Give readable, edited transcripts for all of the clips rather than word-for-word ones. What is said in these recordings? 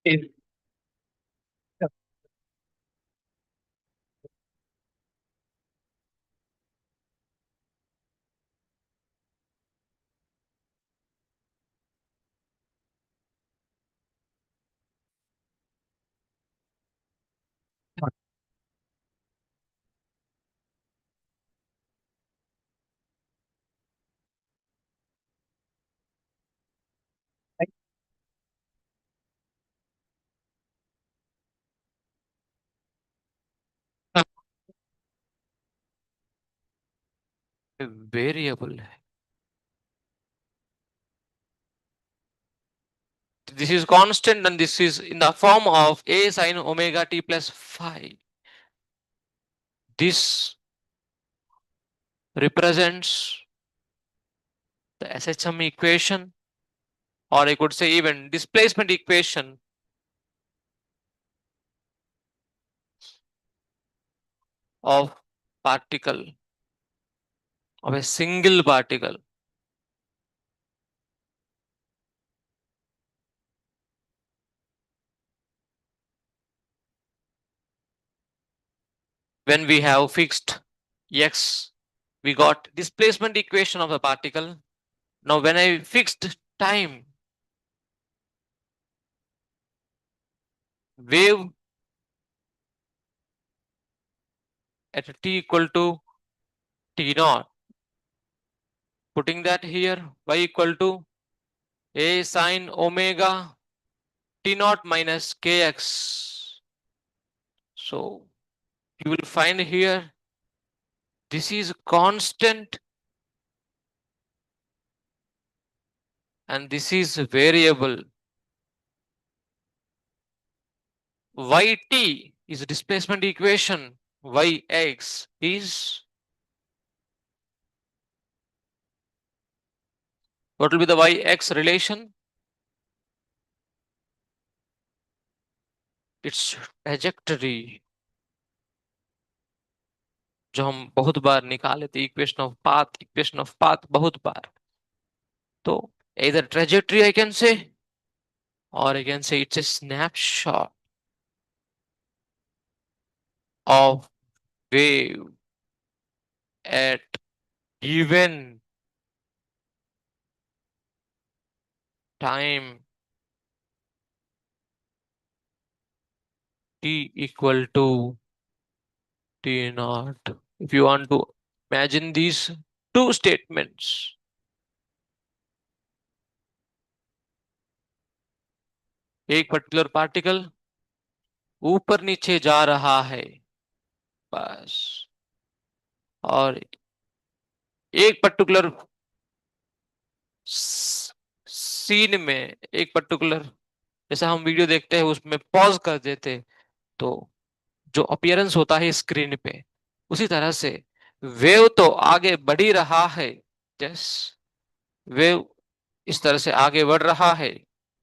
is variable है. This is constant and this is in the form of a sin omega t plus phi. This represents the SHM equation, or I could say even displacement equation of particle, of a single particle. When we have fixed x, we got displacement equation of the particle. Now when I fixed time, wave at t equal to t naught, putting that here, y equal to a sine omega t naught minus kx. So you will find here this is constant and this is variable. Yt is displacement equation, yx is, what will be the yx relation? Its trajectory, जो हम बहुत बार निकाले थे, equation of path बहुत बार. तो either trajectory I can say, or I can say it's a snapshot of wave at given time t equal to t naught. If you want to imagine these two statements, एक particular particle ऊपर नीचे जा रहा है बस, और एक particular scene में, एक पर्टिकुलर, जैसे हम वीडियो देखते हैं उसमें पॉज कर देते, तो जो अपीयरेंस होता है स्क्रीन पे, उसी तरह से वेव तो आगे बढ़ ही रहा है. यस, वेव इस तरह से आगे बढ़ रहा है.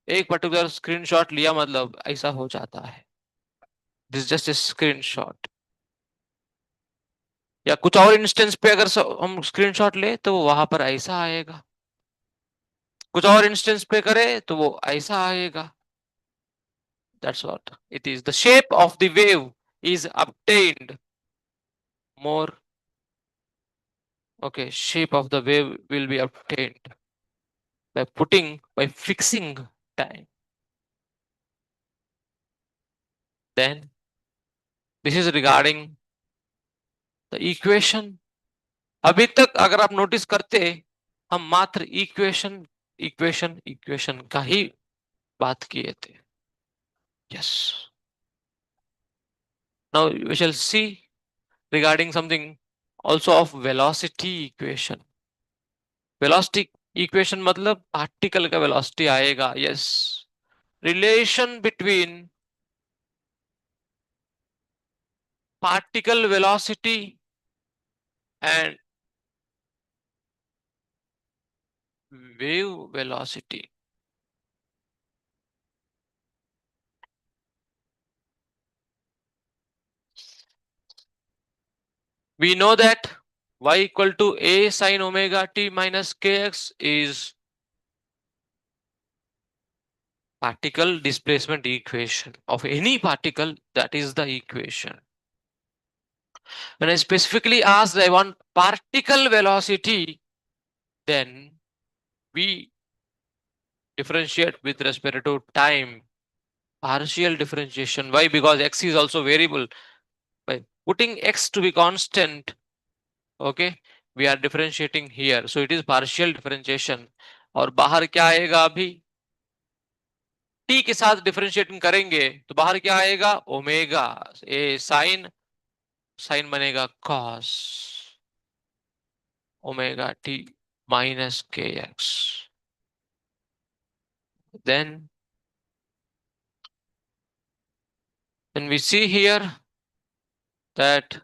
एक पर्टिकुलर स्क्रीनशॉट लिया मतलब ऐसा हो जाता है. This just a screenshot. या कुछ और इंस्टेंस पे अगर हम स्क्रीनशॉट ले तो वो वहां पर ऐसा आएगा, कुछ और इंस्टेंस पे करे तो वो ऐसा आएगा. That's what it is. The shape of the wave is obtained more. Okay, shape of the wave will be obtained by fixing time. Then this is regarding the equation. अभी तक अगर आप नोटिस करते, हम मात्र इक्वेशन इक्वेशन इक्वेशन का ही बात किए थे. Yes. Now we shall see regarding something also of velocity equation. Velocity equation मतलब पार्टिकल का वेलोसिटी आएगा. Yes, relation between particle velocity and wave velocity. We know that y equal to a sin omega t minus kx is particle displacement equation of any particle. That is the equation. When I specifically asked I want particle velocity, then we differentiate with respect to time, partial differentiation. Why? Because x is also variable. By putting x to be constant, okay, we are differentiating here, so it is partial differentiation. और बाहर क्या आएगा? अभी t के साथ differentiating करेंगे तो बाहर क्या आएगा? ओमेगा ए साइन, साइन बनेगा cos omega t minus kx. Then we see here that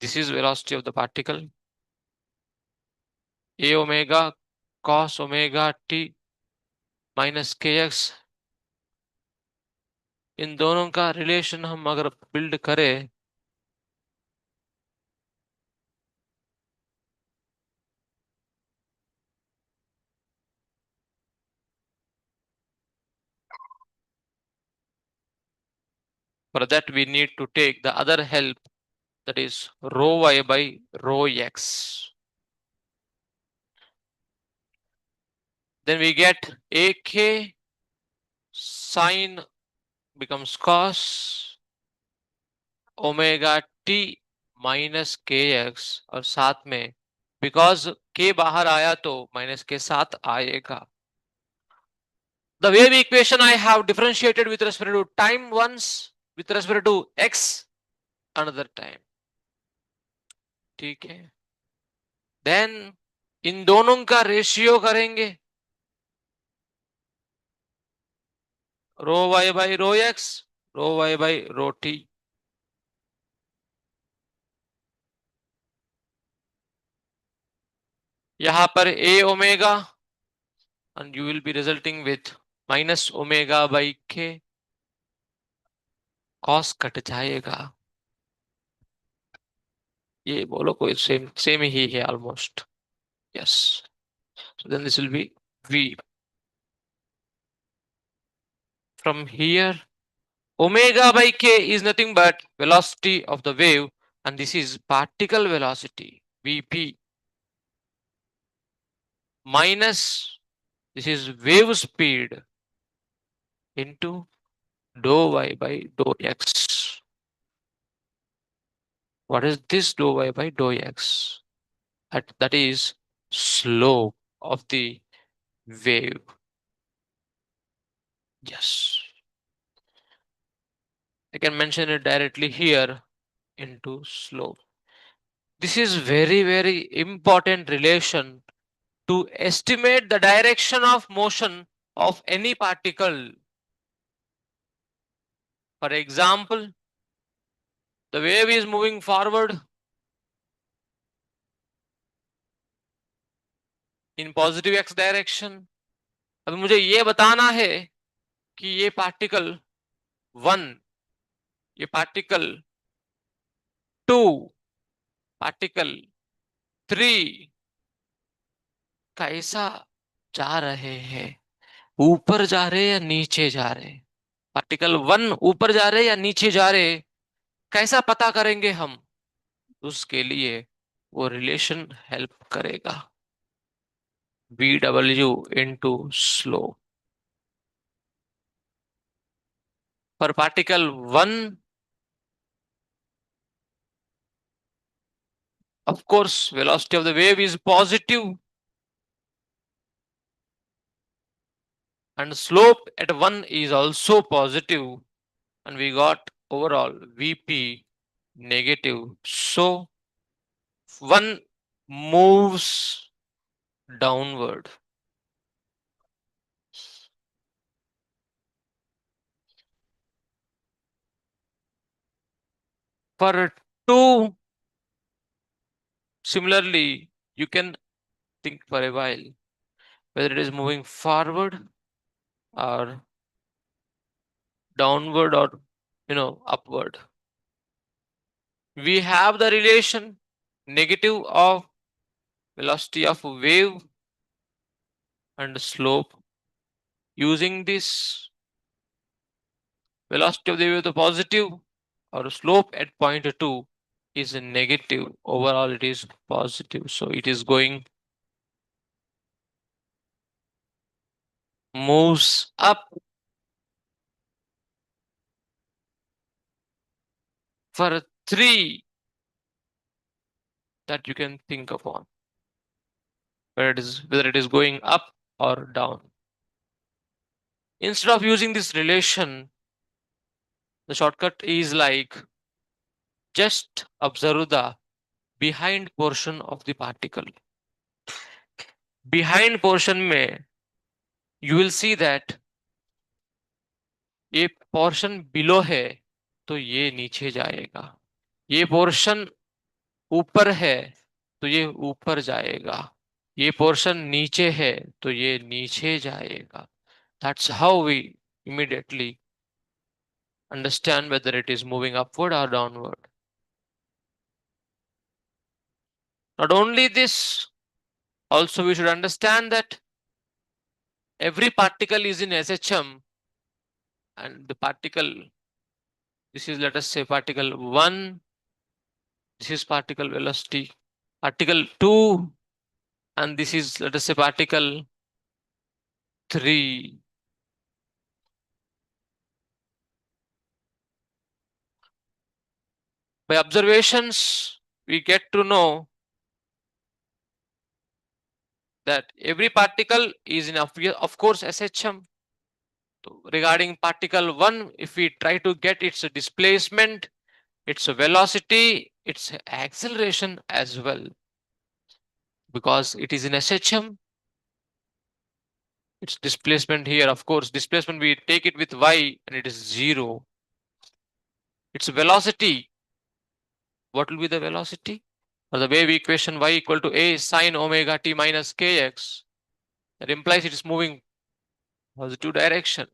this is velocity of the particle, a omega cos omega t minus kx. इन दोनों का रिलेशन हम अगर बिल्ड करें for that we need to take the other help, that is rho y by rho x. Then we get ak sine becomes cos omega t minus k x, और साथ में because k बाहर आया तो minus के साथ आएगा. The wave equation I have differentiated with respect to time once, with respect to x another time. ठीक है. Then इन दोनों का रेशियो करेंगे, rho y by rho x, rho y by rho t. यहां पर a omega and you will be resulting with minus omega by k. cos cut जाएगा. ये बोलो कोई सेम ही है almost. Yes. So then this will be v. From here omega by k is nothing but velocity of the wave, and this is particle velocity vp minus this is wave speed into dou y by dou x. What is this dou y by dou x? That is slope of the wave. Yes. I can mention it directly here into slope. This is very important relation to estimate the direction of motion of any particle. For example, the wave is moving forward in positive x direction. अब मुझे ये बताना है कि ये particle 1, ये particle 2, particle 3 कैसा जा रहे हैं, ऊपर जा रहे या नीचे जा रहे. पार्टिकल 1 ऊपर जा रहे या नीचे जा रहे, कैसा पता करेंगे हम? उसके लिए वो रिलेशन हेल्प करेगा, BW into slope. For particle 1, of course, velocity of the wave is positive and slope at 1 is also positive, and we got overall VP negative. So 1 moves downward. For 2, similarly, you can think for a while whether it is moving forward or downward or upward. We have the relation negative of velocity of wave and slope. Using this velocity of the wave, the positive, or slope at point 2 is a negative. Overall, it is positive. So it is going, moves up for 3 that you can think upon, whether it is going up or down. Instead of using this relation, the shortcut is like just observe the behind portion of the particle. Behind portion में you will see that ये portion below है तो ये नीचे जाएगा, ये portion ऊपर है तो ये ऊपर जाएगा, ये पोर्शन नीचे है तो ये नीचे जाएगा. That's how we immediately understand whether it is moving upward or downward. Not only this, also we should understand that every particle is in SHM, and the particle, this is, let us say, particle 1, this is particle velocity, particle 2, and this is, let us say, particle 3. By observations, we get to know that every particle is in, of course, SHM. So regarding particle 1, if we try to get its displacement, its velocity, its acceleration as well, because it is in SHM, its displacement here, of course, displacement we take it with y and it is 0. Its velocity, what will be the velocity? For the wave equation, y equal to a sine omega t minus kx, that implies it is moving positive direction.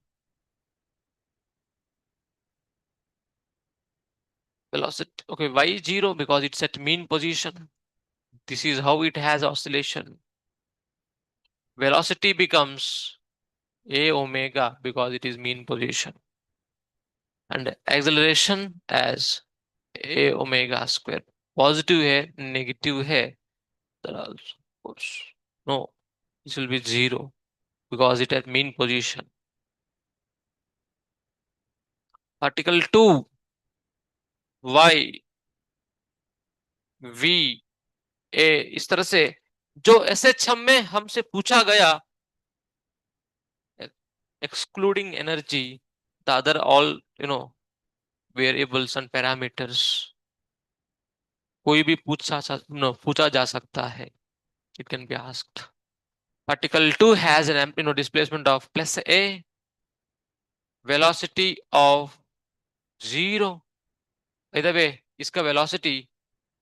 Velocity, okay, y is 0 because it's at mean position. This is how it has oscillation. Velocity becomes a omega because it is mean position, and acceleration as a omega square. Positive है, negative है, that also, of course, no, this will be 0 because it at mean position. Particle 2, y, v, a, इस तरह से जो SHM में हमसे पूछा गया, excluding energy, the other all, variables and parameters, कोई भी पूछा जा सकता है. It can be asked. Particle 2 has an displacement of plus a, velocity of 0. By the way, इसका velocity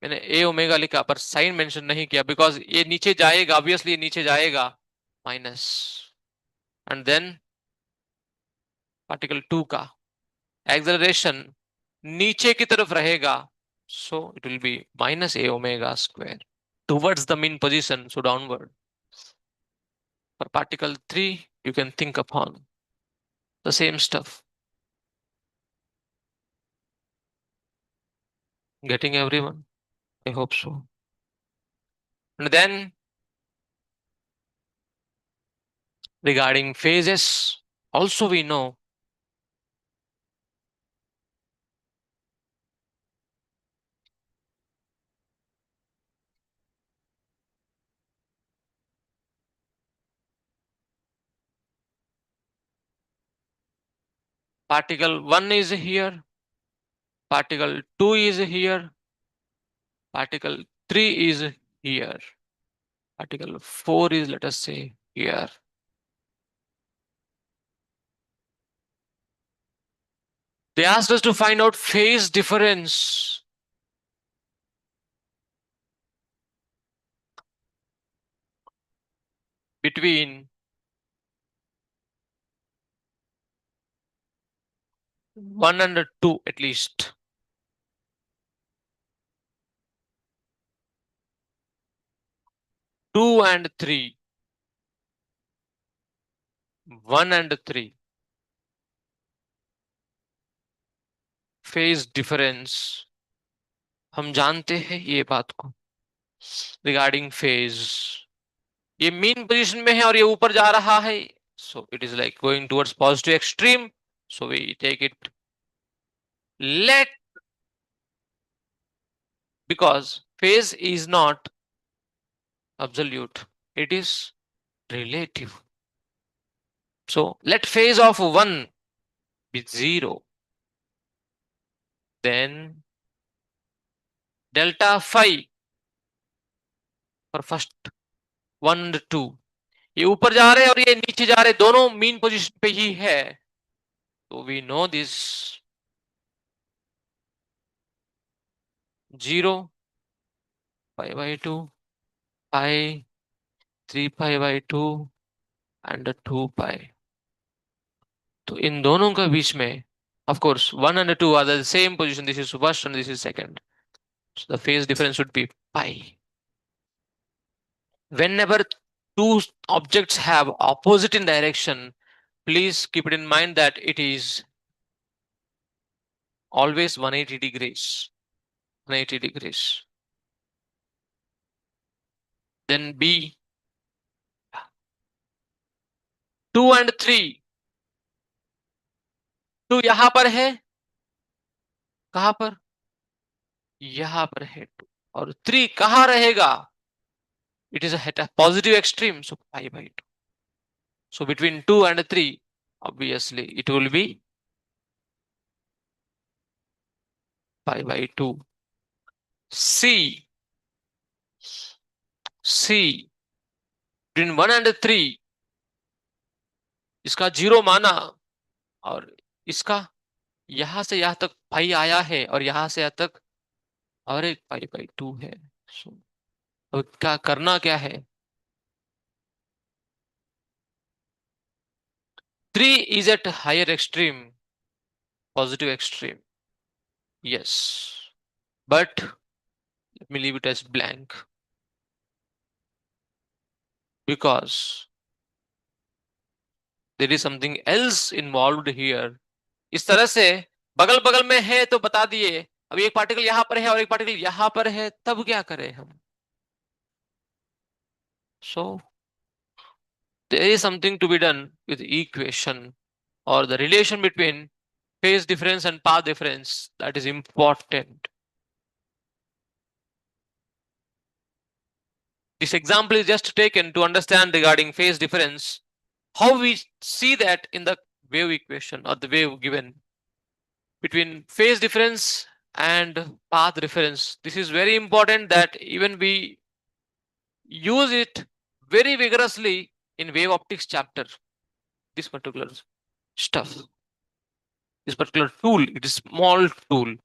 मैंने a ओमेगा लिखा पर साइन मेंशन नहीं किया बिकॉज ये नीचे जाएगा, ऑब्वियसली ये नीचे जाएगा, माइनस. एंड देन पार्टिकल 2 का एक्सेलरेशन नीचे की तरफ रहेगा, so it will be minus a omega square towards the mean position, so downward. For particle 3, you can think upon the same stuff. Getting everyone? I hope so. And then regarding phases, also we know particle 1 is here, particle 2 is here, particle 3 is here, particle 4 is, let us say, here. They asked us to find out phase difference between 1 and 2 at least. 2 and 3. 1 and 3 phase difference, हम जानते हैं ये बात को regarding phase. ये mean position में है और ये ऊपर जा रहा है, so it is like going towards positive extreme, so we take it late, because phase is not absolute, it is relative. So let phase of 1 be 0, then delta phi for first 1 and 2, ये ऊपर जा रहे हैं और ये नीचे जा रहे हैं, दोनों मीन पोजीशन पे ही है, तो we know this 0 pi by 2 pi 3 pi by 2 and 2 pi, तो इन दोनों के बीच में of course 1 and 2 are the same position, this is first and this is second, so the phase difference would be pi. Whenever two objects have opposite in direction, please keep it in mind that it is always 180 degrees. 180 degrees. Then B, 2 and 3. 2 यहां पर है, कहां पर, यहां पर है 2, और 3 कहां रहेगा, it is at a positive extreme, so pi by 2. So between 2 and 3, obviously it will be pi by 2. C, between 1 and 3, इसका 0 माना, और इसका यहां से यहां तक पाई आया है और यहां से यहां तक और एक पाई बाई 2 है, so, अब क्या करना क्या है, 3 is at higher extreme, positive extreme, yes, but let me leave it as blank because there is something else involved here. इस तरह से बगल बगल में है तो बता दिए, अब एक पार्टिकल यहां पर है और एक पार्टिकल यहां पर है, तब क्या करें हम, so there is something to be done with equation or the relation between phase difference and path difference, that is important. This example is just taken to understand regarding phase difference, how we see that in the wave equation or the wave given between phase difference and path difference. This is very important that even we use it very vigorously in wave optics chapter, this particular stuff, this particular tool, it is small tool.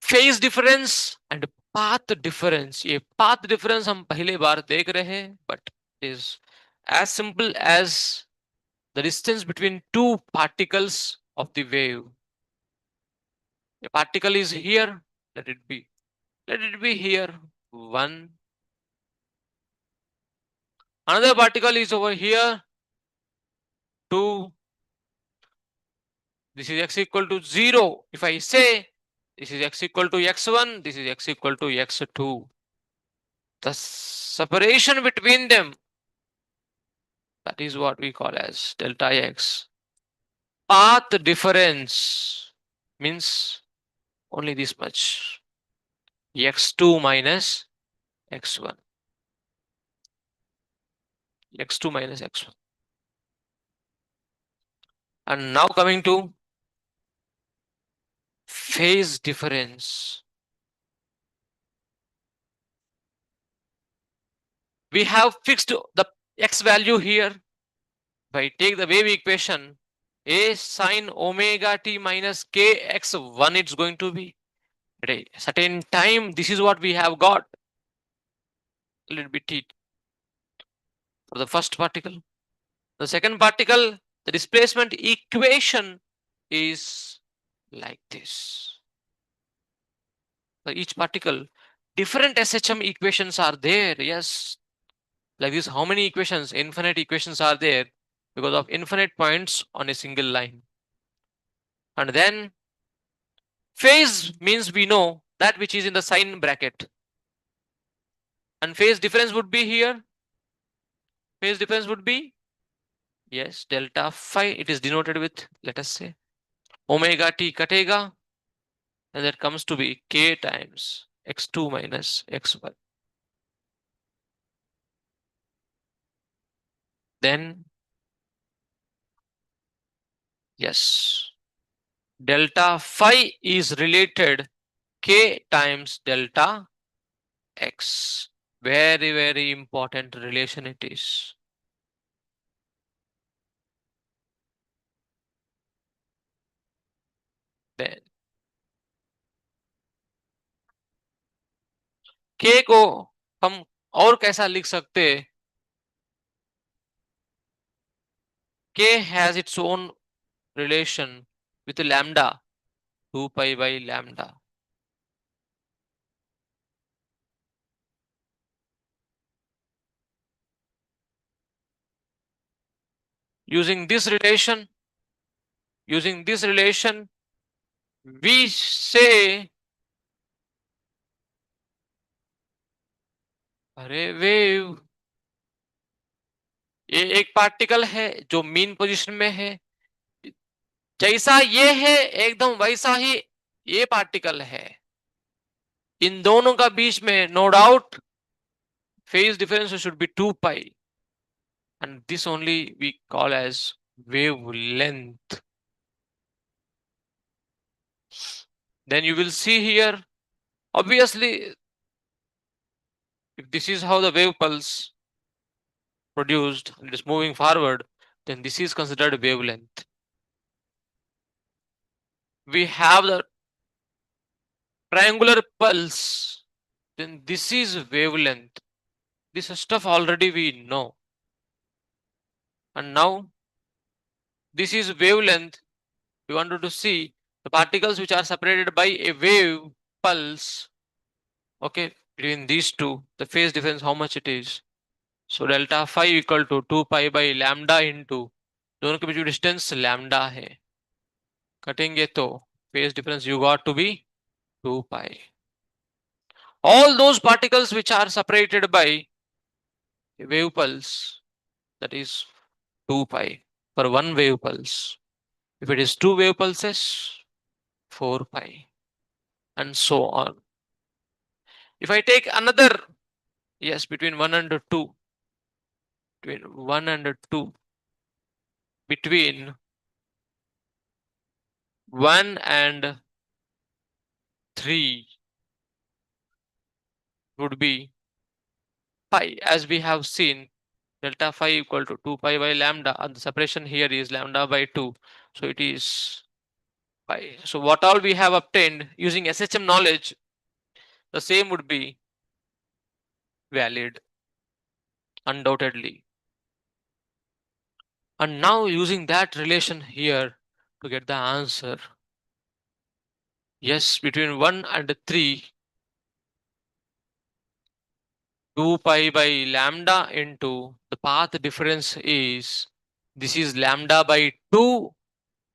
Phase difference and path difference, ये path difference हम पहले बार देख रहे हैं, but is as simple as the distance between two particles of the wave. A particle is here, let it be here, 1. Another particle is over here, 2. This is x equal to 0. If I say this is x equal to x1, this is x equal to x2. The separation between them, that is what we call as delta x. Path difference means only this much, x2 minus x1, x2 minus x1. And now coming to phase difference. We have fixed the x value here. If I take the wave equation, a sine omega t minus kx1, it's going to be at a certain time. This is what we have got. Let it be t for the first particle. The second particle, the displacement equation is like this. For each particle, different SHM equations are there. Yes, Like this, how many equations, infinite equations are there because of infinite points on a single line. And then phase means we know that which is in the sign bracket. And phase difference would be here. Phase difference would be, yes, delta phi. It is denoted with, let us say, omega t katega. And that comes to be k times x2 minus x1. Then, yes, delta phi is related k times delta x. Very, very important relation it is. Then k को हम और कैसा लिख सकते? K has its own relation with lambda, 2 pi by lambda. Using this relation, we say, अरे wave, ये एक particle है जो मीन पोजीशन में है, जैसा ये है एकदम वैसा ही ये पार्टिकल है. इन दोनों का बीच में no doubt phase difference should be 2 pi, and this only we call as wavelength. Then you will see here, obviously, if this is how the wave pulse produced and it is moving forward, then this is considered wavelength. We have the triangular pulse, then this is wavelength. This stuff already we know. And now this is wavelength. We wanted to see the particles which are separated by a wave pulse. Okay, between these two, the phase difference, how much it is. So delta phi equal to 2 pi by lambda into, दोनों के बीच में distance lambda है, कटेंगे तो phase difference you got to be 2 pi. All those particles which are separated by a wave pulse, that is 2 pi for one wave pulse. If it is two wave pulses, 4 pi, and so on. If I take another, yes, between 1 and 2, between 1 and 2, between 1 and 3 would be pi, as we have seen delta phi equal to 2 pi by lambda, and the separation here is lambda by 2, so it is pi. So what all we have obtained using SHM knowledge, the same would be valid, undoubtedly. And now using that relation here to get the answer, yes, between 1 and 3, 2 pi by lambda into the path difference is, this is lambda by 2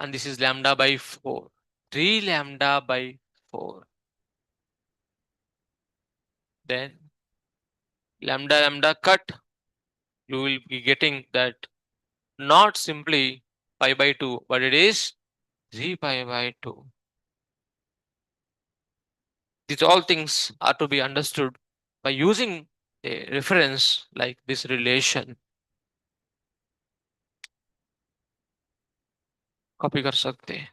and this is lambda by 4. 3 lambda by 4. Then lambda lambda cut, you will be getting that not simply pi by 2, but it is 3 pi by 2. These all things are to be understood by using a reference like this relation. Copy कर सकते हैं.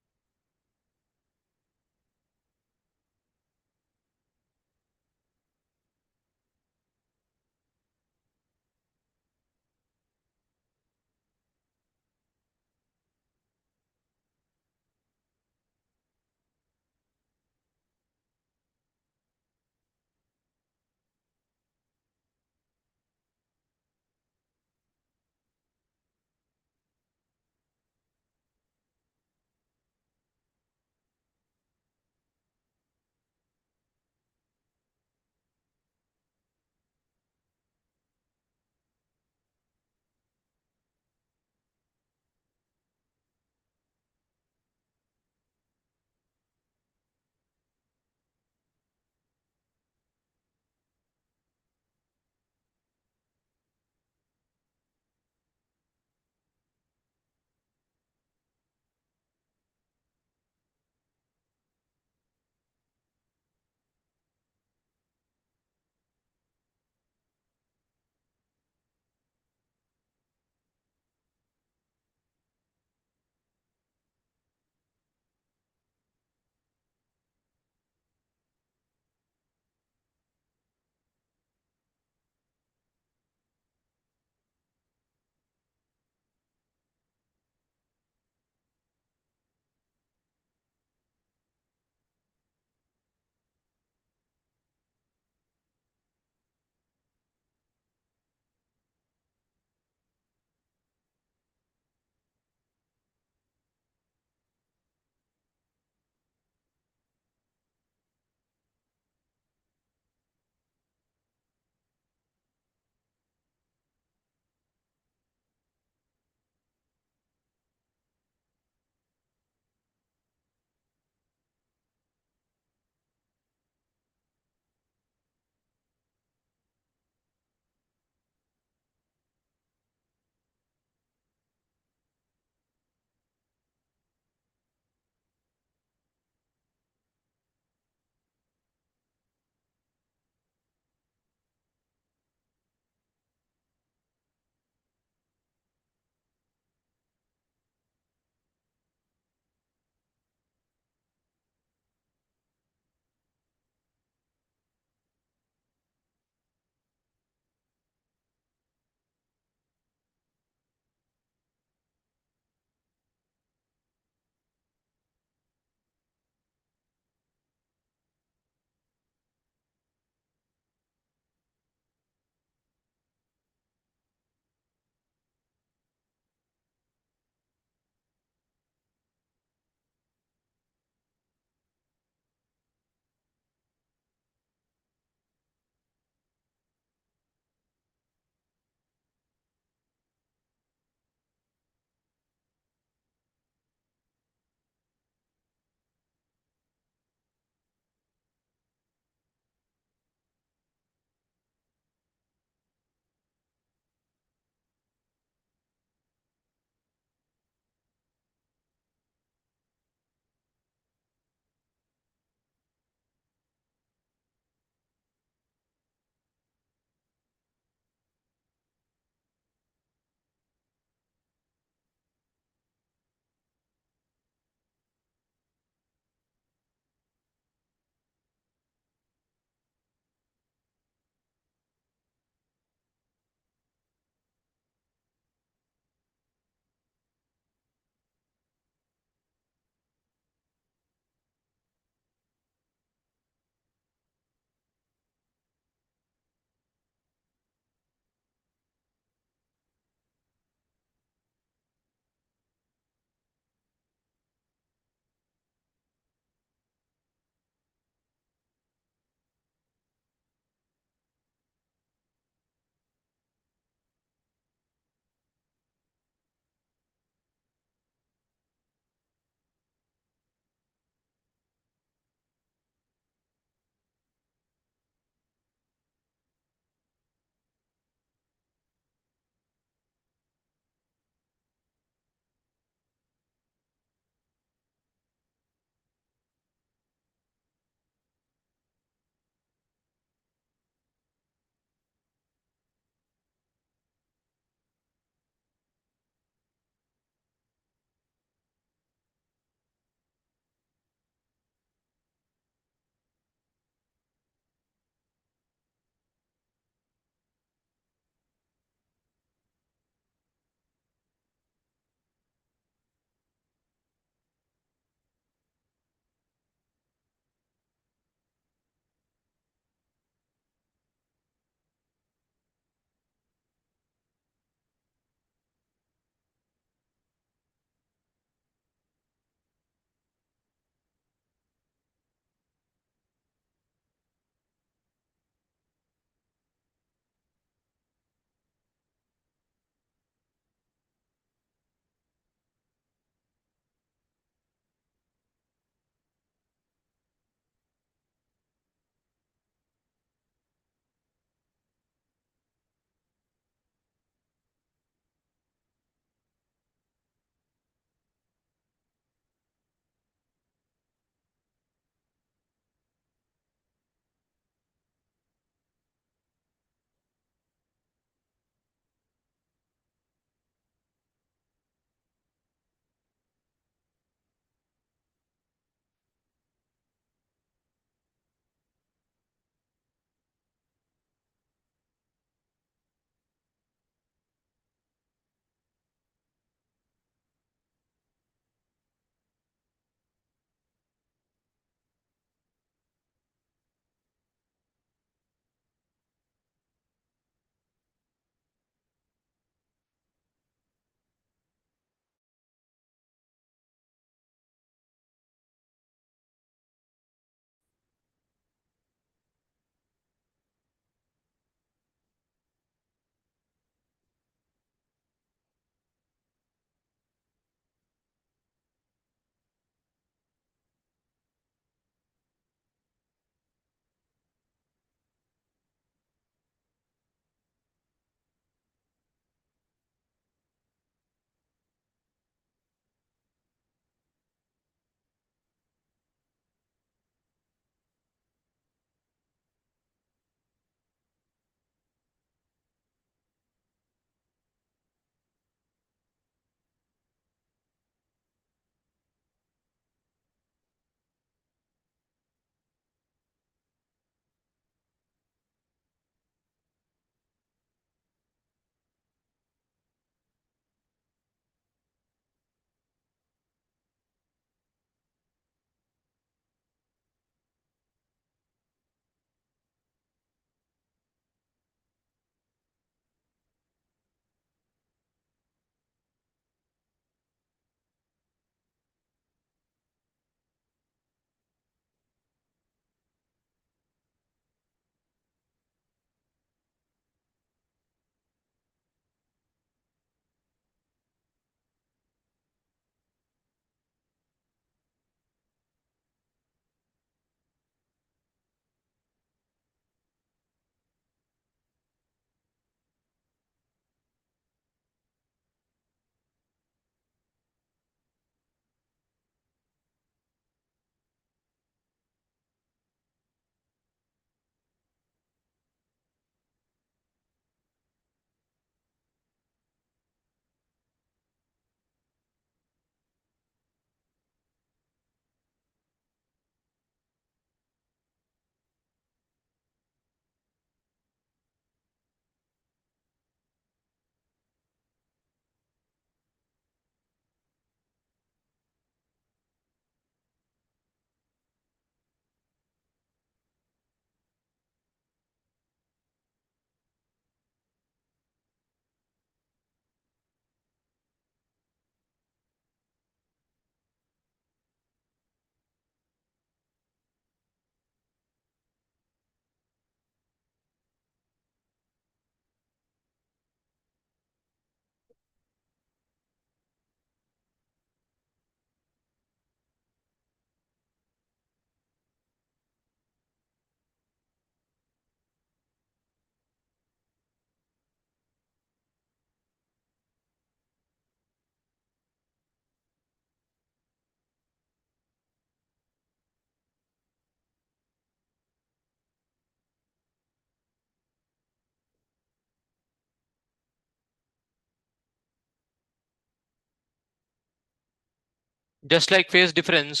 Just like phase difference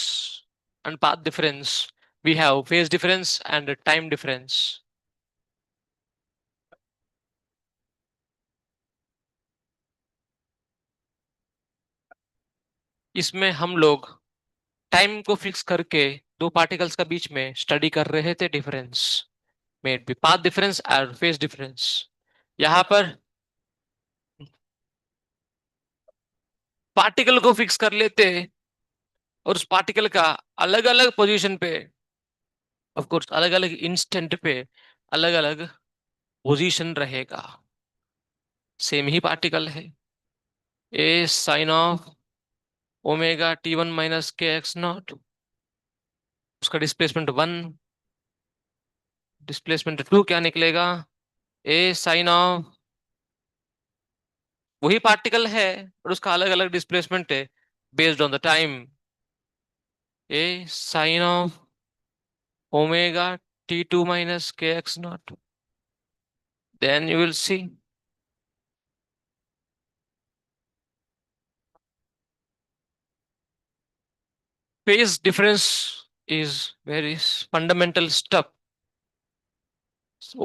and path difference, we have phase difference and time difference. इसमें हम लोग time को fix करके दो particles का बीच में स्टडी कर रहे थे difference, may it be path difference और फेज डिफरेंस। यहाँ पर पार्टिकल को फिक्स कर लेते और उस पार्टिकल का अलग अलग पोजीशन पे, ऑफ कोर्स अलग अलग इंस्टेंट पे अलग अलग पोजीशन रहेगा, सेम ही पार्टिकल है। A sine of omega T1 minus k x naught, उसका डिस्प्लेसमेंट 1, डिस्प्लेसमेंट 2 क्या निकलेगा? ए साइन ऑफ, वही पार्टिकल है और उसका अलग अलग डिस्प्लेसमेंट है based on the time. A sine of omega T2 minus k x naught, then you will see phase difference is very fundamental stuff।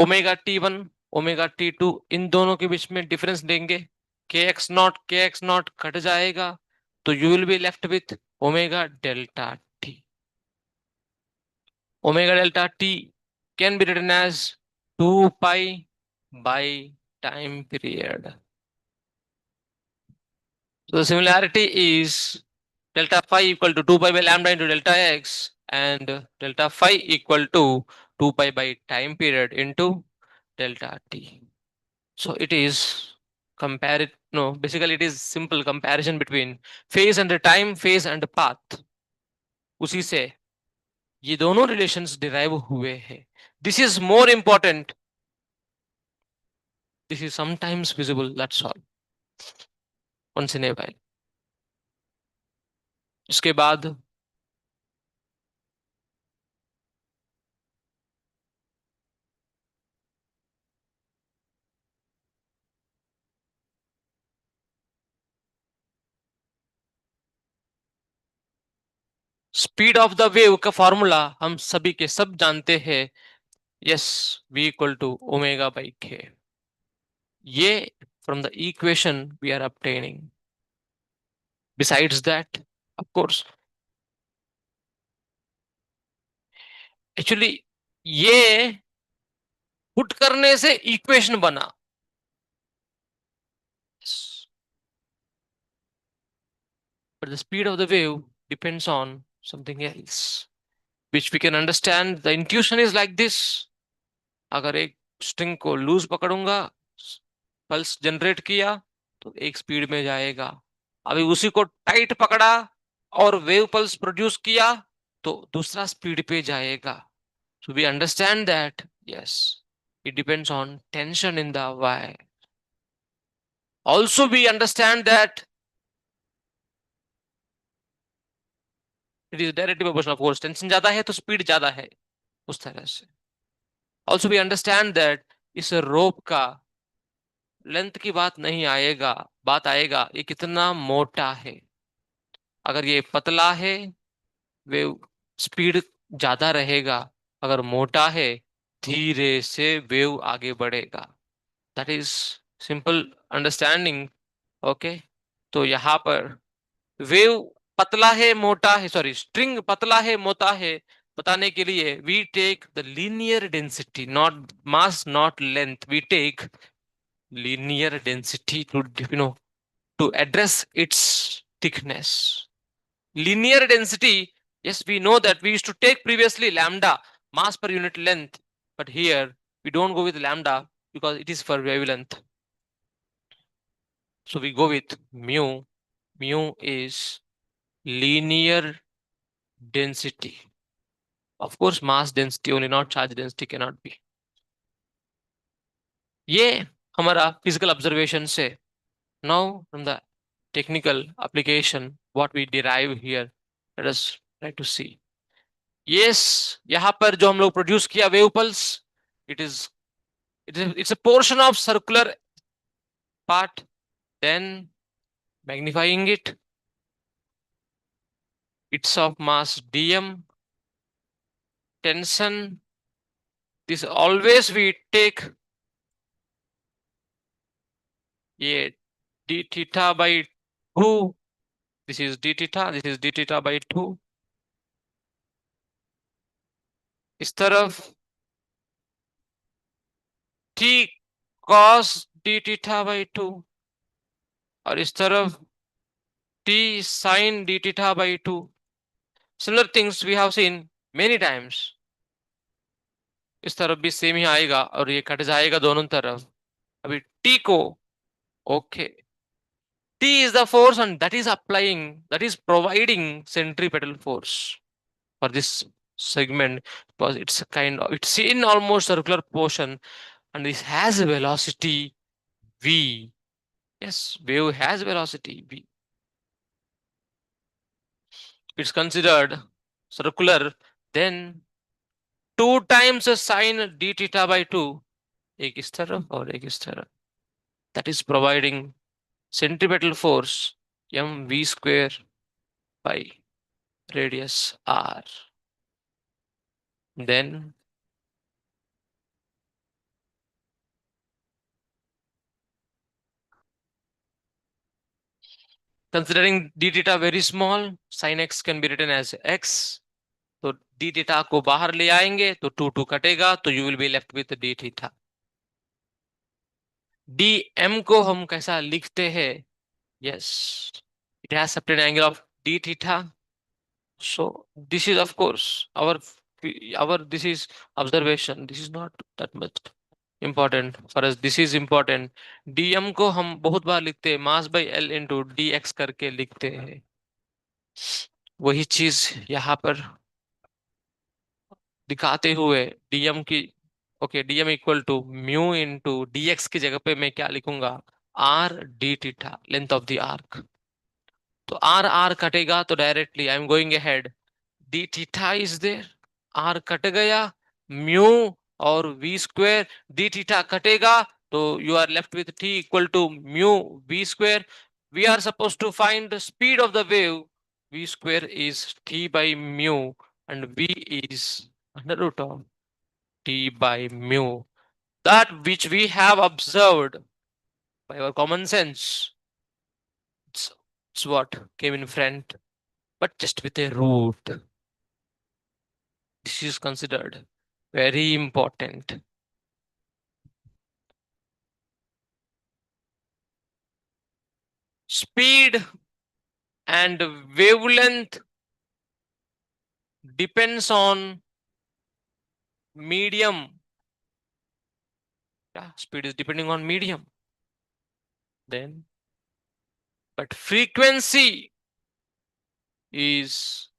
Omega T1 omega T2 इन दोनों के बीच में डिफरेंस देंगे, के एक्स नॉट कट जाएगा, तो you will be left with omega delta t. Omega delta t can be written as 2 pi by time period. So the similarity is delta phi equal to 2 pi by lambda into delta x, and delta phi equal to 2 pi by time period into delta t. So it is no, basically it is simple comparison between phase and time, phase and path। उसी से ये दोनों relations derive हुए हैं। This is more important, this is sometimes visible, that's all, once in a while. इसके बाद speed of the wave का formula हम सभी के सब जानते हैं, yes, v equal to omega by k. ये from the equation we are obtaining। Besides that, of course, actually ये पुट करने से इक्वेशन बना, but the speed of the wave depends on something else, which we can understand। The intuition is like this। अगर एक string को loose पकड़ूंगा, pulse generate किया, तो एक स्पीड में जाएगा। अभी उसी को टाइट पकड़ा और वेव पल्स प्रोड्यूस किया, तो दूसरा स्पीड पे जाएगा। So we understand that, yes, it depends on tension in the wire। Also we understand that it is directly proportional, of course tension ज्यादा है तो स्पीड ज्यादा है, उस तरह से। Also we understand that इस रोप का लेंथ की बात नहीं आएगा, बात आएगा ये कितना मोटा है। अगर ये पतला है, वेव स्पीड ज्यादा रहेगा, अगर मोटा है, धीरे से वेव आगे बढ़ेगा। That is simple understanding. Okay, तो यहाँ पर वेव पतला है मोटा है, सॉरी स्ट्रिंग पतला है मोटा है बताने के लिए we take the linear density, not mass not length, we take linear density to to address its thickness। Linear density, yes, we know that we used to take previously lambda, mass per unit length, but here we don't go with lambda because it is for wavelength, so we go with mu। Mu is linear density, of course mass density only, not charge density cannot be। ये हमारा physical observation से। Now from the technical application what we derive here, let us try to see। yes, यहाँ पर जो हम लोग produce किया wave pulse, it is it's a portion of circular part, then magnifying it, It's of mass dm, tension. This always we take a d theta by 2. This is d theta, this is d theta by 2. इस तरफ t cos d theta by 2 और इस तरफ t sin d theta by 2. Similar things we have seen many times. इस तरफ भी same ही आएगा और ये कट जाएगा दोनों तरफ. अभी t को okay T is the force and that is applying, that is providing centripetal force for this segment because it's a kind of, it's in almost circular motion and this has a velocity v. Yes, wave has velocity v. It's considered circular, then 2 times the sine d theta by 2, एक इस तरफ और एक इस तरफ. That is providing centripetal force mv square by radius r. Then considering d theta very small, sin x can be written as x. तो d theta को बाहर ले आएंगे तो 2 कटेगा तो you will be left with d theta. dm को हम कैसा लिखते हैं? Yes, it has certain angle of d theta. So this is of course our this is observation. This is not that much important for us. This is important. dm को हम बहुत बार लिखते हैं mass by l into dx करके लिखते हैं. वही चीज यहाँ पर दिखाते हुए dm की okay dm equal to mu into dx की जगह पे मैं क्या लिखूंगा? r d theta, length of the arc. तो आर आर कटेगा तो directly I am going ahead. D theta is there, R cut गया, म्यू और वी स्क्वायर. डी थीटा कटेगा तो you are left with t equal to mu v square. We are supposed to find the speed of the wave. V square is t by mu and V is under root of t by mu. That which we have observed by our common sense. It's what came in front, but just with a root. This is considered very important. Speed and wavelength depends on medium. Yeah, speed is depending on medium. Then, but frequency is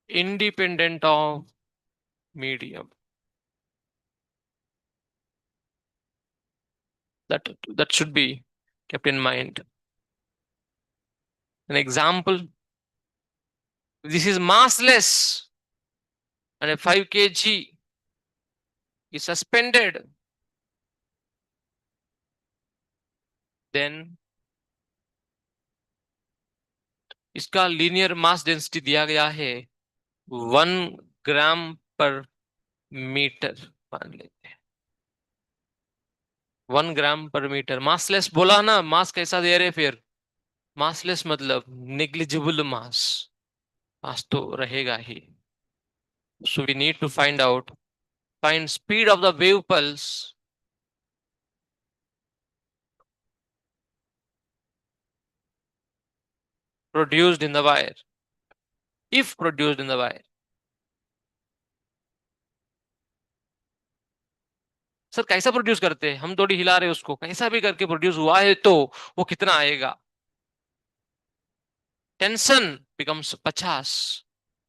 independent of medium. That should be kept in mind. An example, this is massless and a 5 kg is suspended. Then इसका linear mass density दिया गया है 1 ग्राम पर metre मान लेते हैं. 1 ग्राम पर metre. Massless बोला ना, मास कैसा दे रहे फिर? मासलेस मतलब नेग्लिजिबल मास. मास तो रहेगा ही. So we need to find speed of the wave pulse produced in the wire. If produced in the wire. Sir कैसा प्रोड्यूस करते हैं? हम थोड़ी हिला रहे उसको, कैसा भी करके प्रोड्यूस हुआ है तो वो कितना आएगा? Tension becomes 50.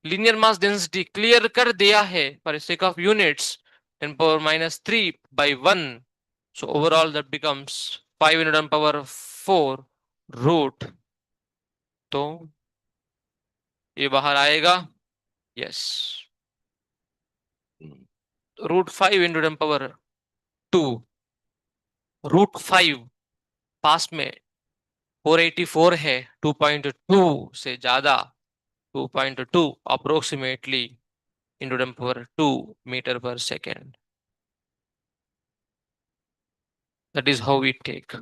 Linear mass density clear कर दिया है for sake of units 10 power minus 3 by 1. So overall that becomes 5 into 10 power 4 root. तो ये बाहर आएगा. Yes, root 5 into 10 power 2. Root 5 पास में 484 है, 2.2 से ज्यादा. 2.2 approximately into 10 power 2 meter per second. That is how we take.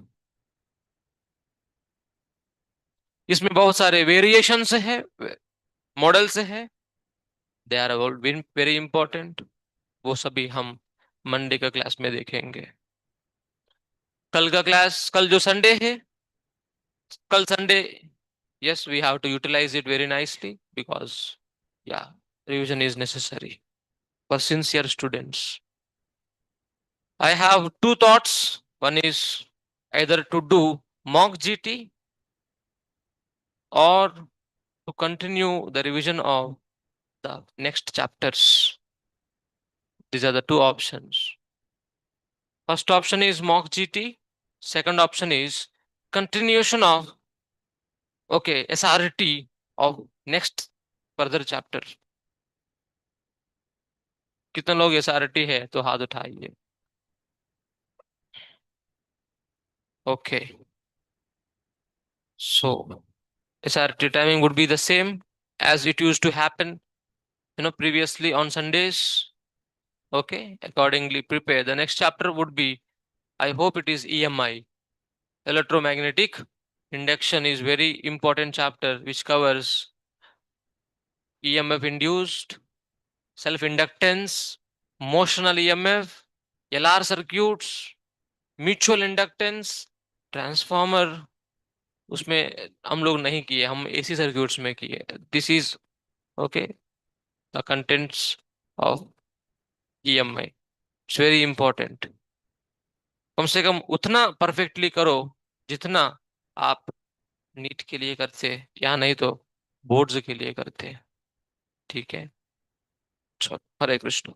इसमें बहुत सारे वेरिएशंस है, मॉडल्स है, they are all been very important. वो सभी हम मंडे का क्लास में देखेंगे। कल का क्लास, कल जो संडे है, कल Sunday, yes, we have to utilize it very nicely because, yeah, revision is necessary for sincere students. I have two thoughts. One is either to do mock GT or to continue the revision of the next chapters. These are the two options. First option is mock GT. Second option is continuation of, okay, SRT of next further chapter. कितने लोग SRT है तो हाथ उठाइए। Okay, so SRT timing would be the same as it used to happen, previously on Sundays. Okay, accordingly prepare. The next chapter would be, I hope it is EMI, electromagnetic induction is very important chapter which covers EMF induced, self inductance, motional EMF, LR circuits, mutual inductance, transformer. उसमें हम लोग नहीं किए, हम AC circuits में किए। This is okay the contents of EMI, it's very important. कम से कम उतना परफेक्टली करो जितना आप नीट के लिए करते, या नहीं तो बोर्ड्स के लिए करते। ठीक है, चलो, हरे कृष्ण।